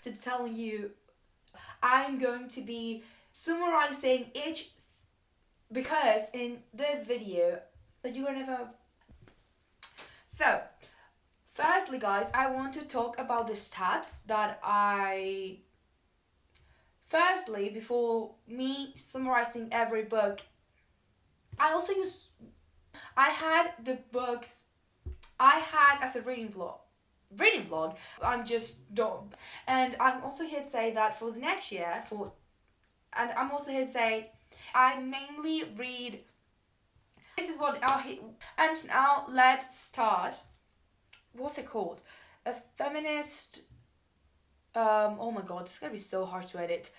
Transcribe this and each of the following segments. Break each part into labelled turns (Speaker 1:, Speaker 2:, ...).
Speaker 1: to tell you. I'm going to be summarizing each, because in this video, that you're gonna have. So, firstly, guys, I want to talk about the stats that Firstly, before me summarizing every book, I also use. I had the books I had as a reading vlog. I'm just don't. And I'm also here to say that for the next year, and I'm also here to say I mainly read. This is what and now let's start. What's it called? A feminist. Oh my god, this is gonna be so hard to edit.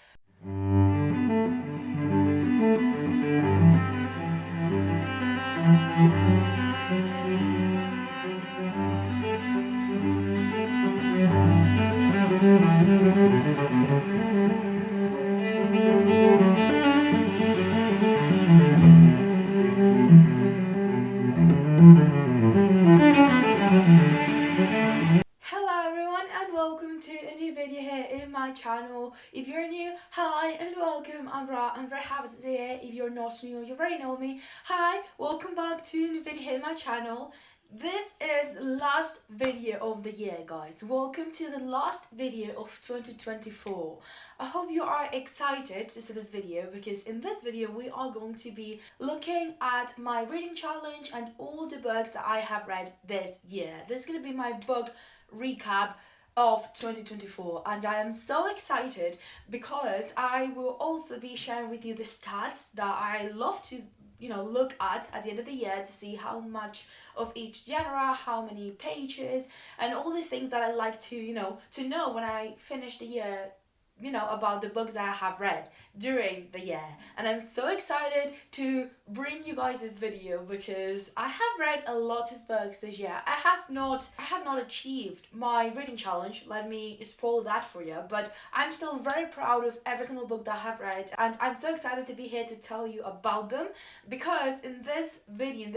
Speaker 1: Hello everyone and welcome to a new video here in my channel. If you're new, hi and welcome. I'm Ra. I'm very happy to be here. If you're not new, you already know me. Hi, welcome back to a new video here in my channel. This is the last video of the year, guys. Welcome to the last video of 2024. I hope you are excited to see this video, because in this video we are going to be looking at my reading challenge and all the books that I have read this year. This is going to be my book recap of 2024, and I am so excited because I will also be sharing with you the stats that I love to look at the end of the year, to see how much of each genre, how many pages, and all these things that I like to know when I finish the year, about the books that I have read during the year. And I'm so excited to bring you guys this video, because I have read a lot of books this year. I have not achieved my reading challenge, let me spoil that for you, but I'm still very proud of every single book that I have read, and I'm so excited to be here to tell you about them, because in this video,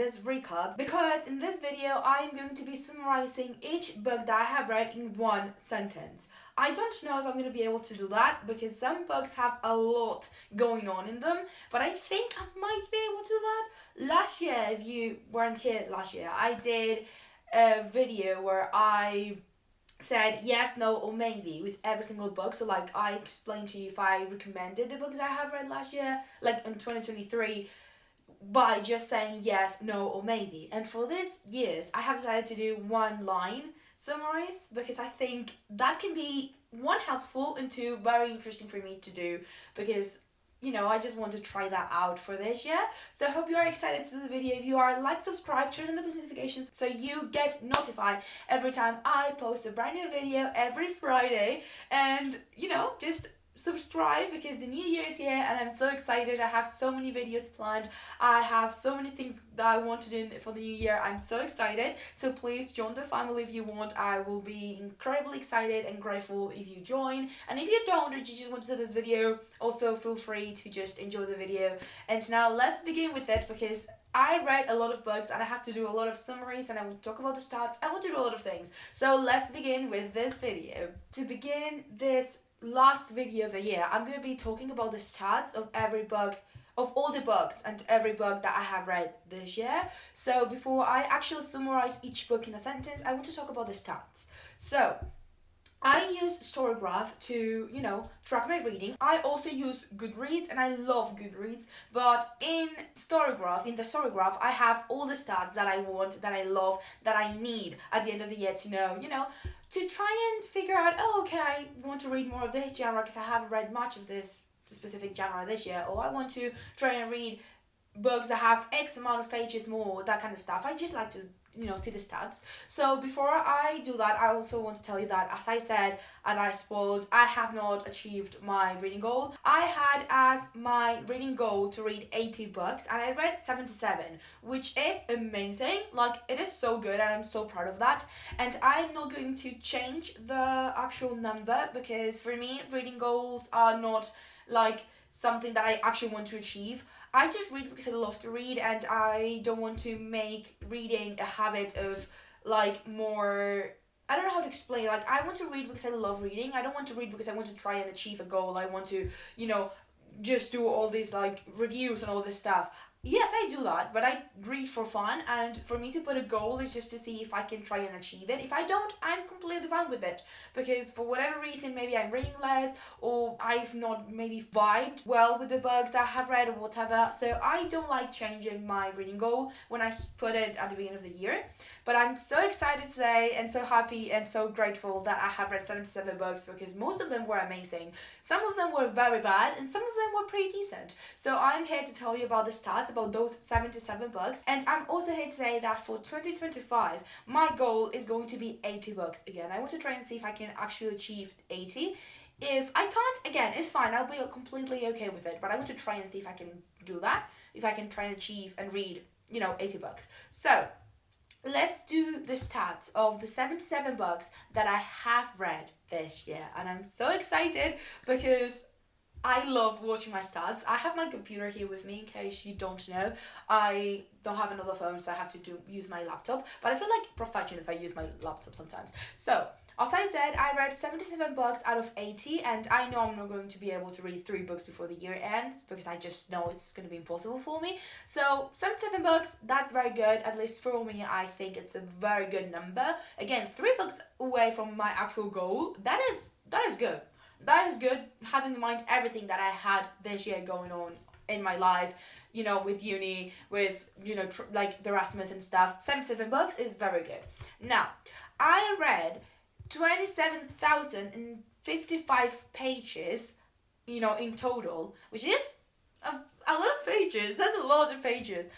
Speaker 1: I'm going to be summarizing each book that I have read in one sentence. I don't know if I'm going to be able to do that, because some books have a lot going on in them, but I think I might be able to do that. Last year, if you weren't here last year, I did a video where I said yes, no, or maybe with every single book. So like I explained to you if I recommended the books I have read last year, like in 2023, by just saying yes, no, or maybe. And for this year's, I have decided to do one line summaries, because I think that can be one helpful and two very interesting for me to do, because I just want to try that out for this year. So I hope you are excited to do the video. If you are, like, subscribe, turn on the notifications so you get notified every time I post a brand new video every Friday. And just subscribe, because the new year is here and I'm so excited. I have so many videos planned. I have so many things that I want to do for the new year. I'm so excited. So please join the family if you want. I will be incredibly excited and grateful if you join. And if you don't, or you just want to see this video, also feel free to just enjoy the video. And now let's begin with it, because I read a lot of books and I have to do a lot of summaries, and I will talk about the stats. I want to do a lot of things. So let's begin with this video. To begin this last video of the year, I'm going to be talking about the stats of every book, of all the books and every book that I have read this year. So before I actually summarize each book in a sentence, I want to talk about the stats. So I use storygraph to, track my reading. I also use Goodreads, and I love Goodreads. But in the storygraph, I have all the stats that I want, that I love, that I need at the end of the year to know, to try and figure out, okay, I want to read more of this genre because I haven't read much of this specific genre this year, or I want to try and read books that have X amount of pages more, that kind of stuff. I just like to, see the stats. So before I do that, I also want to tell you that, as I said and I spoiled, I have not achieved my reading goal. I had as my reading goal to read 80 books, and I read 77, which is amazing. Like, it is so good, and I'm so proud of that. And I'm not going to change the actual number, because for me, reading goals are not like something that I actually want to achieve. I just read because I love to read, and I don't want to make reading a habit of like more I don't know how to explain. Like, I want to read because I love reading. I don't want to read because I want to try and achieve a goal. I want to, just do all these like reviews and all this stuff. Yes, I do that, but I read for fun, and for me to put a goal is just to see if I can try and achieve it. If I don't, I'm completely fine with it, because for whatever reason, maybe I'm reading less, or I've not maybe vibed well with the books that I have read or whatever. So I don't like changing my reading goal when I put it at the beginning of the year. But I'm so excited today and so happy and so grateful that I have read 77 books, because most of them were amazing. Some of them were very bad and some of them were pretty decent. So I'm here to tell you about the stats about those 77 books. And I'm also here to say that for 2025, my goal is going to be 80 books again. I want to try and see if I can actually achieve 80. If I can't, again, it's fine. I'll be completely okay with it. But I want to try and see if I can do that. If I can try and achieve and read, 80 books. So let's do the stats of the 77 books that I have read this year. And I'm so excited because I love watching my stats. I have my computer here with me in case you don't know. I don't have another phone, so I have to use my laptop. But I feel like professional if I use my laptop sometimes. So, as I said, I read 77 books out of 80, and I know I'm not going to be able to read 3 books before the year ends, because I just know it's going to be impossible for me. So, 77 books, that's very good. At least for me, I think it's a very good number. Again, 3 books away from my actual goal. That is good. That is good, having in mind everything that I had this year going on in my life, with uni, with, like the Erasmus and stuff. 77 books is very good. Now, I read 27,055 pages, in total, which is a lot of pages. That's a lot of pages.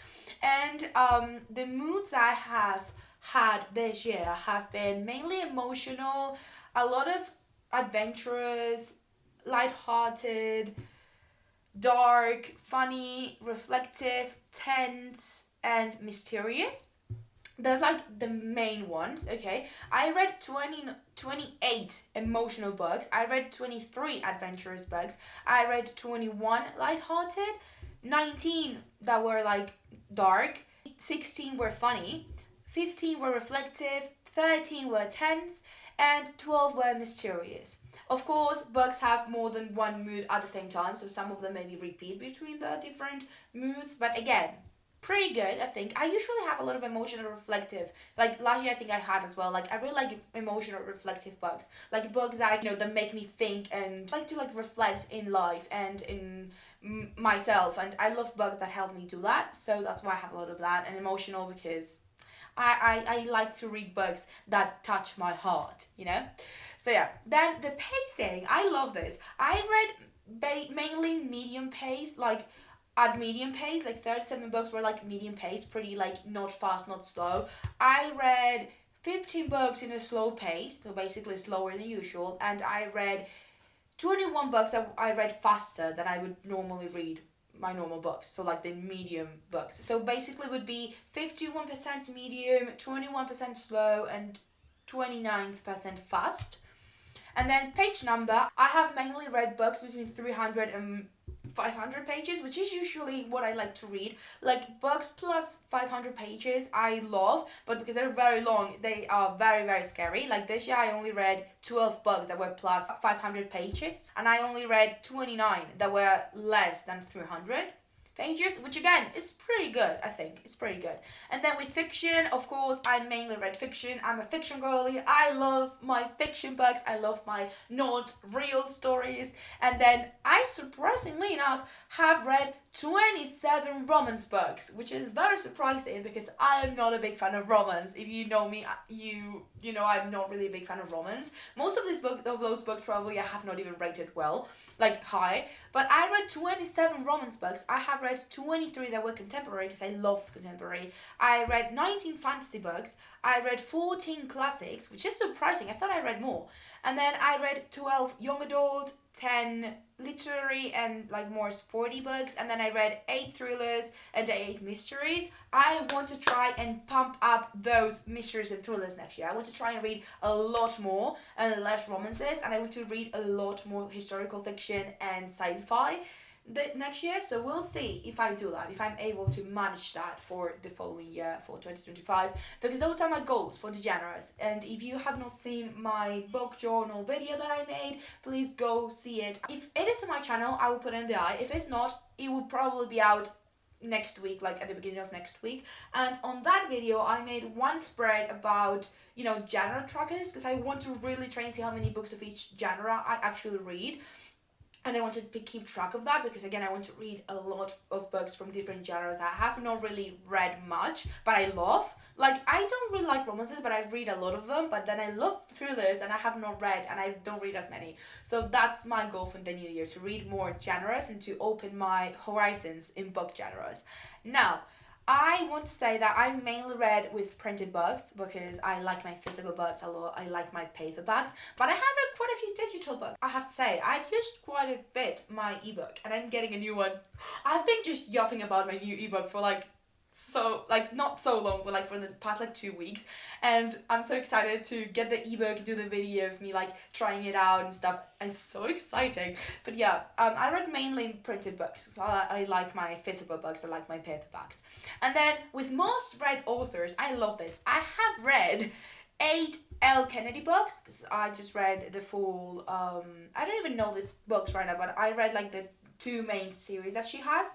Speaker 1: And the moods I have had this year have been mainly emotional, a lot of adventurous, light-hearted, dark, funny, reflective, tense, and mysterious. That's like the main ones, okay? I read 28 emotional books. I read 23 adventurous books. I read 21 light-hearted, 19 that were like dark, 16 were funny, 15 were reflective, 13 were tense, and 12 were mysterious. Of course, books have more than one mood at the same time, so some of them maybe repeat between the different moods, but again, pretty good, I think. I usually have a lot of emotional reflective, like last year I think I had as well. Like, I really like emotional reflective books, like books that, that make me think and like to reflect in life and in myself, and I love books that help me do that, so that's why I have a lot of that. And emotional because I like to read books that touch my heart, So yeah, then the pacing, I love this. I read mainly medium pace, like at medium pace, like 37 books were like medium pace, pretty like not fast, not slow. I read 15 books in a slow pace, so basically slower than usual, and I read 21 books that I read faster than I would normally read my normal books, so like the medium books. So basically it would be 51% medium, 21% slow, and 29% fast. And then page number, I have mainly read books between 300 and 500 pages, which is usually what I like to read. Like, books plus 500 pages I love, but because they're very long, they are very, very scary. Like this year I only read 12 books that were plus 500 pages, and I only read 29 that were less than 300 pages, which again is pretty good. I think it's pretty good. And then with fiction, of course, I mainly read fiction. I'm a fiction girly. I love my fiction books. I love my not real stories. And then I, surprisingly enough, have read 27 romance books, which is very surprising because I am not a big fan of romance. If you know me, you know I'm not really a big fan of romance. Most of those books probably I have not even rated well, like high. But I read 27 romance books. I have read 23 that were contemporary because I love contemporary. I read 19 fantasy books. I read 14 classics, which is surprising. I thought I read more. And then I read 12 young adult, 10 literary and like more sporty books, and then I read 8 thrillers and 8 mysteries. I want to try and pump up those mysteries and thrillers next year. I want to try and read a lot more and less romances, and I want to read a lot more historical fiction and sci-fi. the next year. So we'll see if I do that, if I'm able to manage that for the following year, for 2025, because those are my goals for the Januaries. And if you have not seen my book journal video that I made, please go see it. If it is on my channel, I will put it in the eye. If it's not, it will probably be out next week, like at the beginning of next week. And on that video I made one spread about, you know, genre trackers, because I want to really try and see how many books of each genre I actually read. And I want to keep track of that, because again, I want to read a lot of books from different genres that I have not really read much, but I love. Like, I don't really like romances, but I read a lot of them. But then I love thrillers, and I have not read, and I don't read as many. So that's my goal for the new year, to read more genres and to open my horizons in book genres. Now, I want to say that I mainly read with printed books because I like my physical books a lot. I like my paperbacks, but I have read quite a few digital books. I have to say, I've used quite a bit my ebook, and I'm getting a new one. I've been just yapping about my new ebook for not so long, but for the past 2 weeks, and I'm so excited to get the ebook, do the video of me trying it out and stuff. It's so exciting. But yeah, I read mainly printed books, so I like my physical books, I like my paperbacks. And then with most read authors, I love this, I have read 8 L. Kennedy books, because I just read the full, I don't even know these books right now, but I read the 2 main series that she has.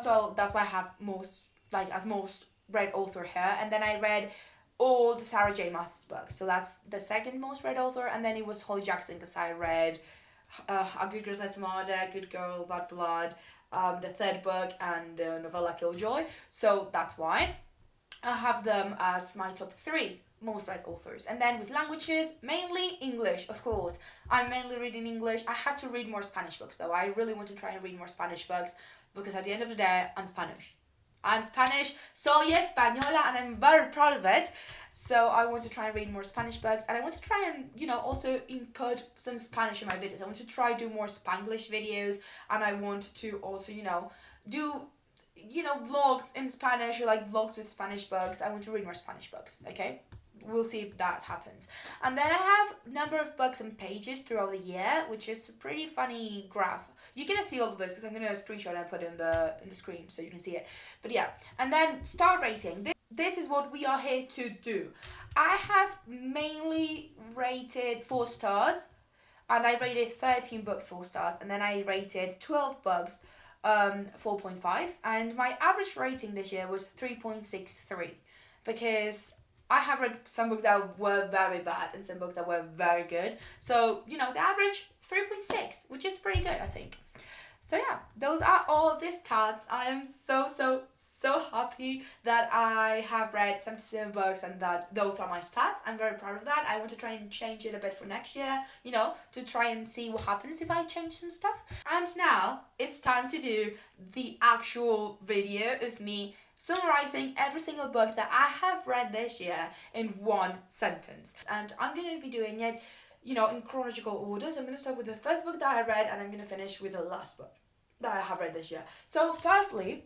Speaker 1: So that's why I have most read author here. And then I read all the Sarah J. Maas books. So that's the second most read author. And then it was Holly Jackson, because I read A Good Girl's Letter to Murder, Good Girl, Bad Blood, the third book, and the novella Killjoy. So that's why I have them as my top 3 most read authors. And then with languages, mainly English, of course. I'm mainly reading English. I had to read more Spanish books, though. I really want to try and read more Spanish books, because at the end of the day, I'm Spanish. Soy española, and I'm very proud of it. So I want to try and read more Spanish books, and I want to try and, also input some Spanish in my videos. I want to try do more Spanglish videos, and I want to also, do, vlogs in Spanish, or vlogs with Spanish books. I want to read more Spanish books, okay? We'll see if that happens. And then I have number of books and pages throughout the year, which is a pretty funny graph. You're gonna see all of this because I'm gonna screenshot and put it in the screen so you can see it. But yeah, and then star rating. This is what we are here to do. I have mainly rated 4 stars, and I rated 13 books 4 stars, and then I rated 12 books 4.5, and my average rating this year was 3.63, because I have read some books that were very bad and some books that were very good. So, the average 3.6, which is pretty good, I think. So yeah, those are all the stats. I am so happy that I have read 77 books and that those are my stats. I'm very proud of that. I want to try and change it a bit for next year, to try and see what happens if I change some stuff. And now it's time to do the actual video of me summarizing every single book that I have read this year in one sentence. And I'm going to be doing it, in chronological order. So I'm going to start with the first book that I read, and I'm going to finish with the last book that I have read this year. So firstly,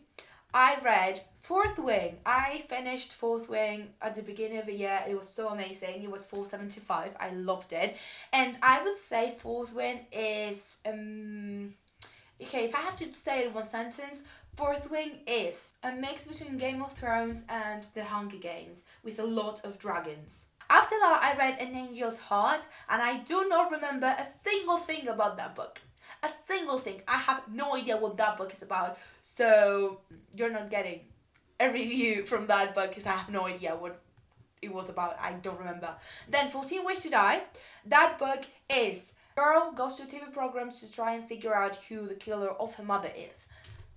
Speaker 1: I read Fourth Wing. I finished Fourth Wing at the beginning of the year. It was so amazing. It was 475. I loved it. And I would say Fourth Wing is, okay, if I have to say it in one sentence, Fourth Wing is a mix between Game of Thrones and The Hunger Games with a lot of dragons. After that, I read An Angel's Heart, and I do not remember a single thing about that book. A single thing. I have no idea what that book is about, so you're not getting a review from that book because I have no idea what it was about. I don't remember. Then 14 Ways to Die. That book is girl goes to a TV program to try and figure out who the killer of her mother is.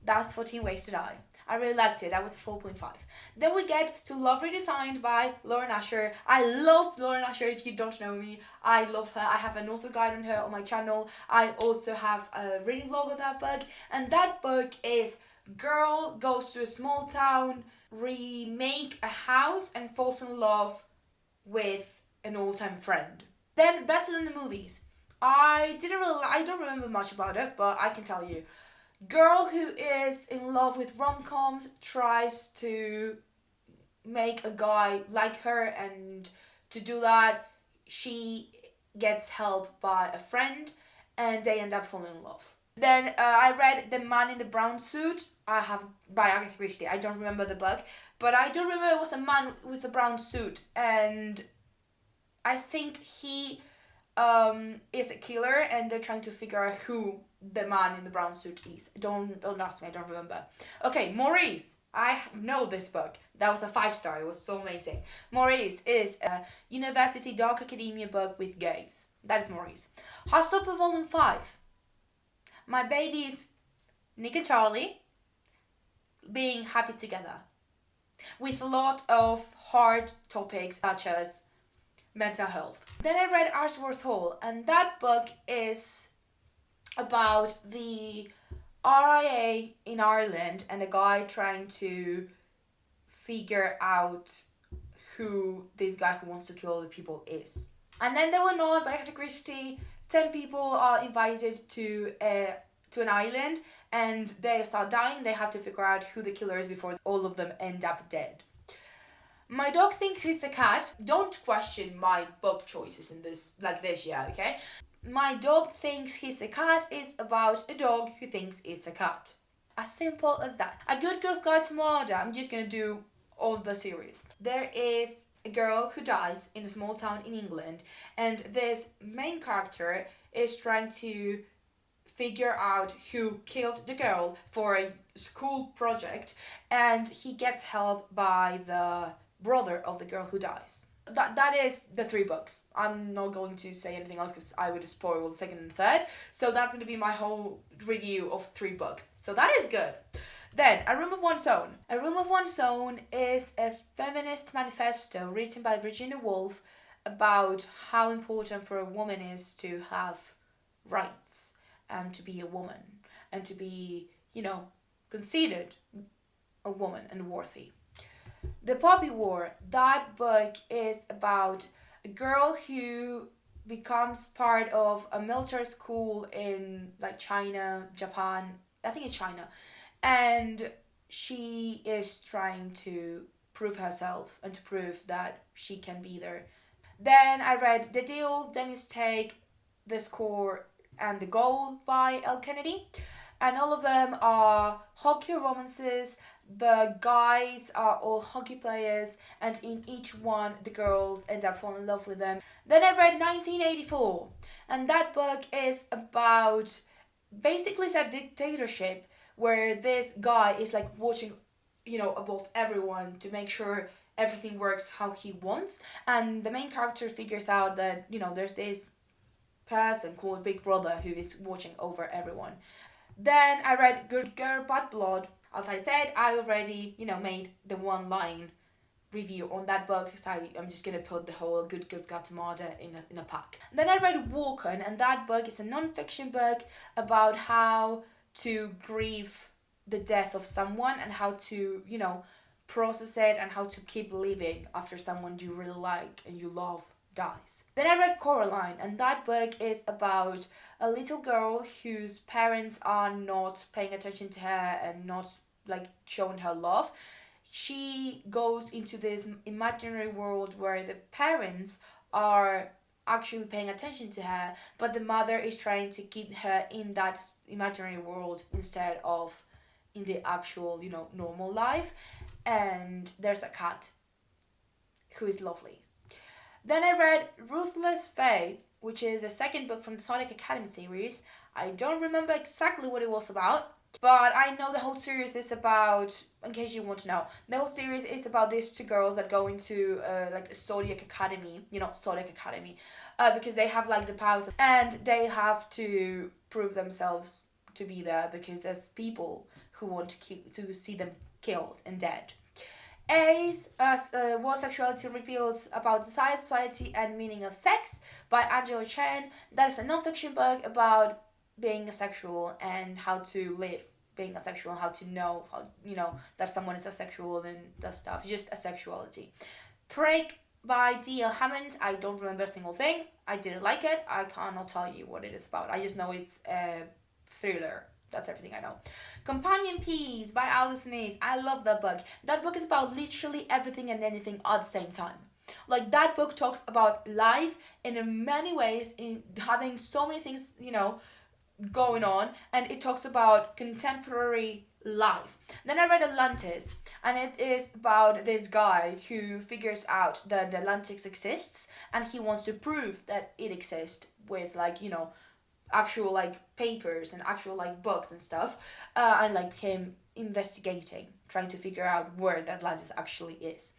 Speaker 1: That's 14 Ways to Die. I really liked it. That was a 4.5. Then we get to Love Redesigned by Lauren Asher. I love Lauren Asher. If you don't know me, I love her. I have an author guide on her on my channel. I also have a reading vlog of that book. And that book is girl goes to a small town, remake a house, and falls in love with an old-time friend. Then Better Than the Movies. I don't remember much about it, but I can tell you. Girl who is in love with rom-coms tries to make a guy like her, and to do that she gets help by a friend and they end up falling in love. Then I read The Man in the Brown Suit. I have by Agatha Christie. I don't remember the book, but I do remember it was a man with a brown suit, and I think he is a killer, and they're trying to figure out who the man in the brown suit is. Don't ask me. I don't remember. Okay, Maurice. I know this book. That was a 5-star. It was so amazing. Maurice is a university dark academia book with gays. That is Maurice. Heartstopper Volume 5. My babies, Nick and Charlie, being happy together. With a lot of hard topics such as mental health. Then I read Ashworth Hall, and that book is about the RIA in Ireland and a guy trying to figure out who this guy who wants to kill the people is. And then there went on by Agatha Christie. 10 people are invited to an island, and they start dying. They have to figure out who the killer is before all of them end up dead. My dog thinks he's a cat. Don't question my book choices in this, yeah, okay? My dog thinks he's a cat is about a dog who thinks it's a cat. As simple as that. A Good Girl's Guide to Murder. I'm just gonna do all the series. There is a girl who dies in a small town in England, and this main character is trying to figure out who killed the girl for a school project, and he gets help by the brother of the girl who dies. That is the 3 books. I'm not going to say anything else because I would spoil the second and third. So that's going to be my whole review of 3 books. So that is good. Then, A Room of One's Own. A Room of One's Own is a feminist manifesto written by Virginia Woolf about how important for a woman is to have rights and to be a woman and to be, considered a woman and worthy. The Poppy War. That book is about a girl who becomes part of a military school in China, Japan. I think it's China. And she is trying to prove herself and to prove that she can be there. Then I read The Deal, The Mistake, The Score, and The Goal by Elle Kennedy. And all of them are hockey romances. The guys are all hockey players, and in each one the girls end up falling in love with them. Then I read 1984, and that book is about basically it's a dictatorship where this guy is watching, above everyone to make sure everything works how he wants, and the main character figures out that there's this person called Big Brother who is watching over everyone. Then I read Good Girl Bad Blood. As I said, I already, made the 1-line review on that book, so I'm just gonna put the whole Good Girl's Guide to Murder in a pack. Then I read Walken, and that book is a non-fiction book about how to grieve the death of someone and how to, process it and how to keep living after someone you really like and you love dies. Then I read Coraline, and that book is about a little girl whose parents are not paying attention to her and not showing her love. She goes into this imaginary world where the parents are actually paying attention to her, but the mother is trying to keep her in that imaginary world instead of in the actual, normal life. And there's a cat who is lovely. Then I read Ruthless Fate, which is a second book from the Sonic Academy series. I don't remember exactly what it was about, but I know the whole series is about, in case you want to know, the whole series is about these 2 girls that go into a Zodiac Academy, Zodiac Academy, because they have the powers, and they have to prove themselves to be there because there's people who want to see them killed and dead. Ace, What Sexuality Reveals About Desire, Society, and Meaning of Sex by Angela Chen. That is a non-fiction book about being asexual and how to live being asexual, how to know how, that someone is asexual and that stuff, just asexuality. Break by D.L. Hammond. I don't remember a single thing. I didn't like it. I cannot tell you what it is about. I just know it's a thriller. That's everything I know. Companion Piece by Alice Smith. I love that book. That book is about literally everything and anything at the same time. That book talks about life in many ways, in having so many things, going on, and it talks about contemporary life. Then I read Atlantis, and it is about this guy who figures out that the Atlantis exists, and he wants to prove that it exists with, like, actual, like, papers and actual, like, books and stuff, and, like, him investigating, trying to figure out where the Atlantis actually is.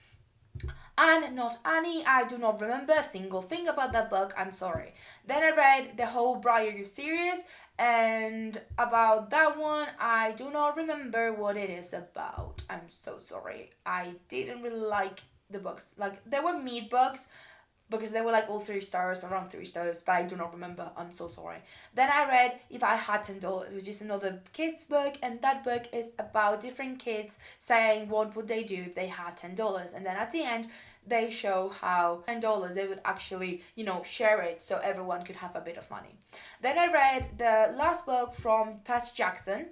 Speaker 1: And Not Annie, I do not remember a single thing about that book, I'm sorry. Then I read the whole Briar series, and about that one, I do not remember what it is about. I'm so sorry. I didn't really like the books. Like, they were mid books, because they were, like, all 3 stars, around 3 stars, but I do not remember. I'm so sorry. Then I read If I Had $10, which is another kids book, and that book is about different kids saying what would they do if they had $10, and then at the end they show how $10 they would actually, share it so everyone could have a bit of money. Then I read the last book from Percy Jackson,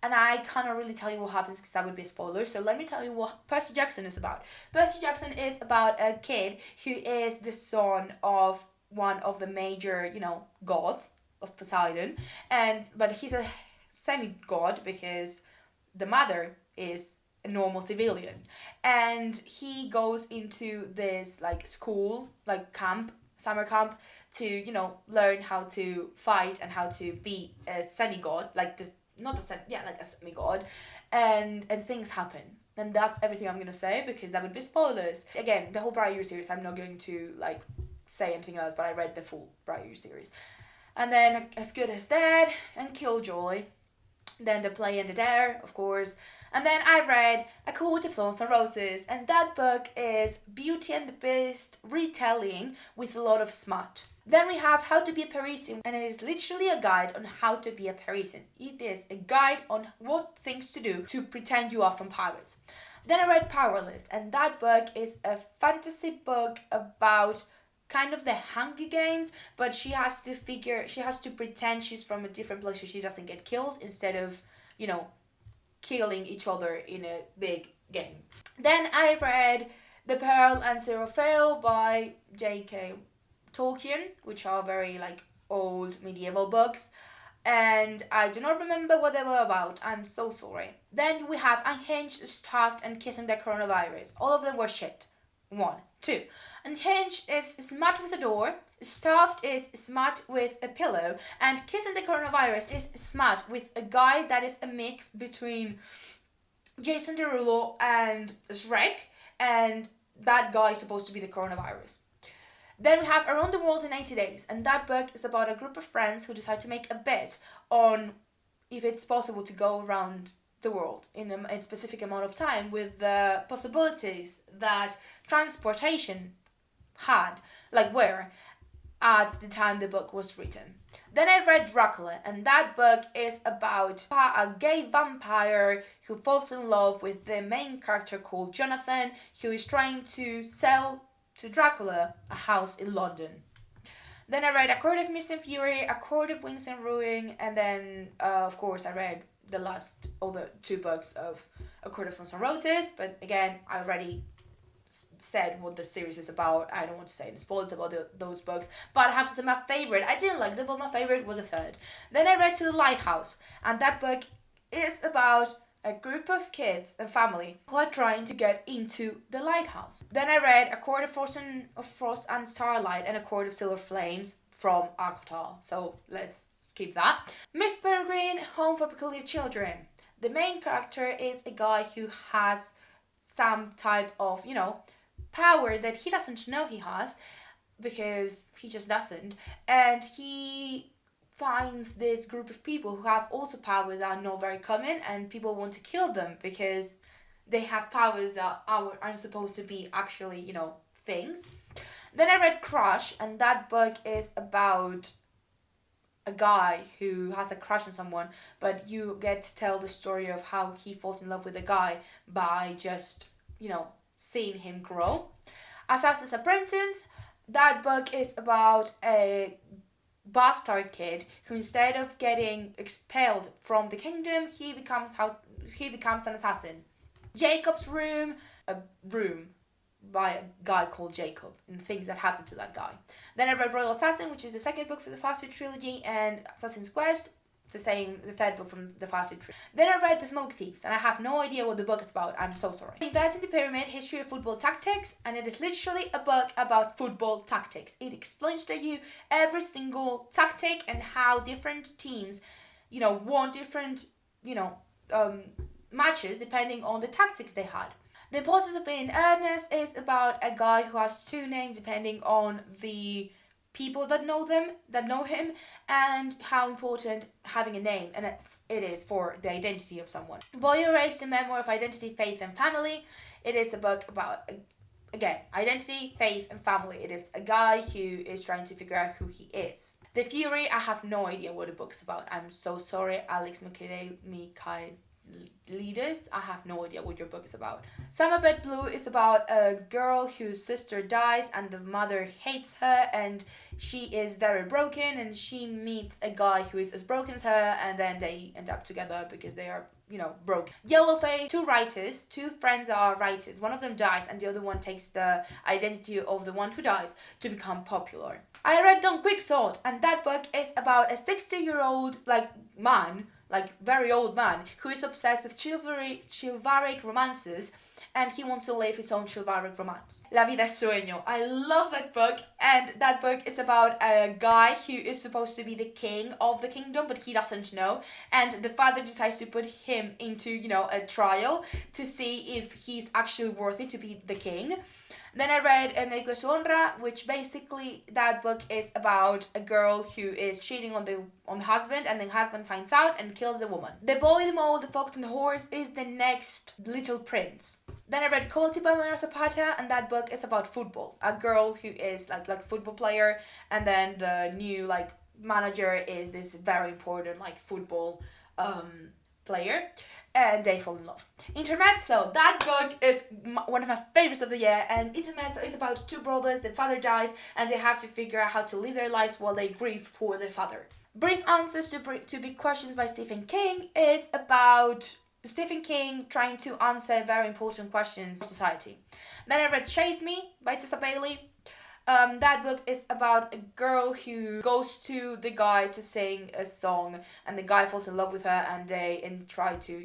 Speaker 1: and I cannot really tell you what happens because that would be a spoiler. So let me tell you what Percy Jackson is about. Percy Jackson is about a kid who is the son of one of the major, gods of Poseidon, but he's a semi-god because the mother is a normal civilian, and he goes into this, like, school, like, summer camp, to learn how to fight and how to be a semi-god, like this. Not a like a semi-god, and things happen, and that's everything I'm gonna say because that would be spoilers. Again, the whole Briar series, I'm not going to, like, say anything else, but I read the full Briar series. And then As Good as Dead and Killjoy, then The Play and the Dare, of course, and then I read A Court of Thorns and Roses, and that book is Beauty and the Beast retelling with a lot of smut. Then we have How to Be a Parisian, and it is literally a guide on how to be a Parisian. It is a guide on what things to do to pretend you are from Paris. Then I read Powerless, and that book is a fantasy book about kind of the Hunger Games, but she has to pretend she's from a different place so she doesn't get killed instead of, killing each other in a big game. Then I read The Pearl and Seraphale by J.K. Tolkien, which are very, like, old medieval books, and I do not remember what they were about. I'm so sorry. Then we have Unhinged, Stuffed, and Kissing the Coronavirus. All of them were shit. 1, 2. Unhinged is smut with a door, Stuffed is smut with a pillow, and Kissing the Coronavirus is smut with a guy that is a mix between Jason Derulo and Shrek, and that guy is supposed to be the coronavirus. Then we have Around the World in 80 Days, and that book is about a group of friends who decide to make a bet on if it's possible to go around the world in a specific amount of time with the possibilities that transportation had, like where, at the time the book was written. Then I read Dracula, and that book is about a gay vampire who falls in love with the main character called Jonathan, who is trying to sell to Dracula a house in London. Then I read A Court of Mist and Fury, A Court of Wings and Ruin, and then, of course, I read the last other 2 books of A Court of Thorns and Roses, but again, I already said what the series is about. I don't want to say any spoilers about those books, but I have to say my favorite. I didn't like them, but my favorite was a third. Then I read To the Lighthouse, and that book is about a group of kids and family who are trying to get into the lighthouse. Then I read A Court of Frost and Starlight and A Court of Silver Flames from Akutal, so let's skip that. Miss Peregrine, Home for Peculiar Children. The main character is a guy who has some type of, power that he doesn't know he has, because he just doesn't, and he finds this group of people who have also powers that are not very common, and people want to kill them because they have powers that aren't supposed to be actually, things. Then I read Crush, and that book is about a guy who has a crush on someone, but you get to tell the story of how he falls in love with a guy by just, seeing him grow. Assassin's Apprentice, that book is about a bastard kid who, instead of getting expelled from the kingdom, he becomes an assassin. Jacob's Room, a room by a guy called Jacob, and things that happen to that guy. Then I read Royal Assassin, which is the second book for the Faster trilogy, and Assassin's Quest, the third book from the Fast Food Tree. Then I read The Smoke Thieves, and I have no idea what the book is about. I'm so sorry. Inverting the Pyramid, History of Football Tactics, and it is literally a book about football tactics. It explains to you every single tactic and how different teams, won different, matches depending on the tactics they had. The Importance of Being Earnest is about a guy who has two names depending on the people that know him, and how important having a name and it is for the identity of someone. Boy Erased, The Memoir of Identity, Faith and Family. It is a book about, again, identity, faith and family. It is a guy who is trying to figure out who he is. The Fury, I have no idea what the book's about. I'm so sorry, Alex Michaelides. I have no idea what your book is about. Summer Bed Blue is about a girl whose sister dies and the mother hates her, and she is very broken, and she meets a guy who is as broken as her, and then they end up together because they are, broken. Yellowface, two friends are writers. One of them dies and the other one takes the identity of the one who dies to become popular. I read Don Quicksort, and that book is about a 60-year-old man, very old man, who is obsessed with chivalric romances, and he wants to live his own chivalric romance. La Vida es Sueño. I love that book, and that book is about a guy who is supposed to be the king of the kingdom, but he doesn't know, and the father decides to put him into, a trial to see if he's actually worthy to be the king. Then I read El Médico de su Honra, which basically that book is about a girl who is cheating on the husband, and the husband finds out and kills the woman. The Boy, the Mole, the Fox and the Horse is the next Little Prince. Then I read Quality by Mara Zapata, and that book is about football. A girl who is like a football player, and then the new manager is this very important football player, and they fall in love. Intermezzo, that book is one of my favorites of the year, and Intermezzo is about two brothers. Their father dies and they have to figure out how to live their lives while they grieve for their father. Brief Answers to Big Questions by Stephen King is about Stephen King trying to answer very important questions in society. Then I read Chase Me by Tessa Bailey. That book is about a girl who goes to the guy to sing a song, and the guy falls in love with her, and they try to,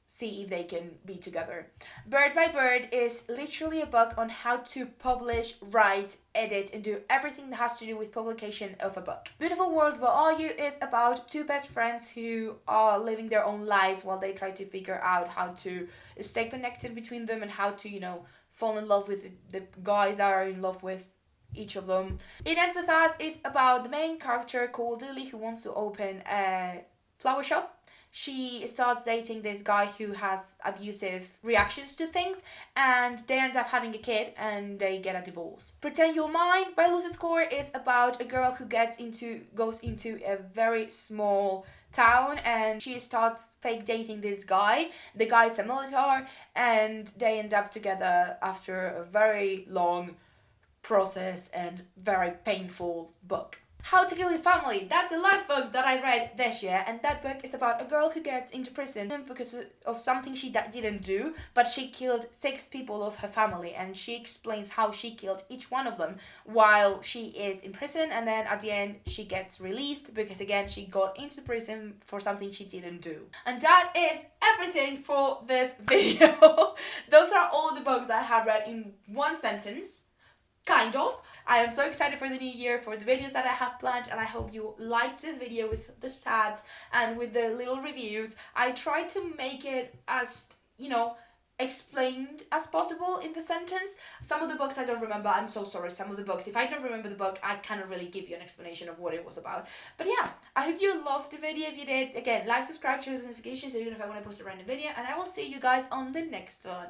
Speaker 1: see if they can be together. Bird by Bird is literally a book on how to publish, write, edit, and do everything that has to do with publication of a book. Beautiful World, Where Are You is about two best friends who are living their own lives while they try to figure out how to stay connected between them and how to, fall in love with the guys that are in love with each of them. It Ends With Us is about the main character called Lily, who wants to open a flower shop. She starts dating this guy who has abusive reactions to things, and they end up having a kid and they get a divorce. Pretend You're Mine by Lucy Score is about a girl who goes into a very small town, and she starts fake dating this guy. The guy is a military, and they end up together after a very long process and very painful book. How to Kill Your Family. That's the last book that I read this year, and that book is about a girl who gets into prison because of something she didn't do, but she killed 6 people of her family, and she explains how she killed each one of them while she is in prison, and then at the end she gets released because again she got into prison for something she didn't do. And that is everything for this video. Those are all the books that I have read in one sentence. Kind of. I am so excited for the new year, for the videos that I have planned, and I hope you liked this video with the stats and with the little reviews. I tried to make it as, explained as possible in the sentence. Some of the books I don't remember, I'm so sorry. Some of the books, if I don't remember the book, I cannot really give you an explanation of what it was about. But yeah, I hope you loved the video. If you did, again, like, subscribe, turn on notifications so you know if I want to post a random video, and I will see you guys on the next one.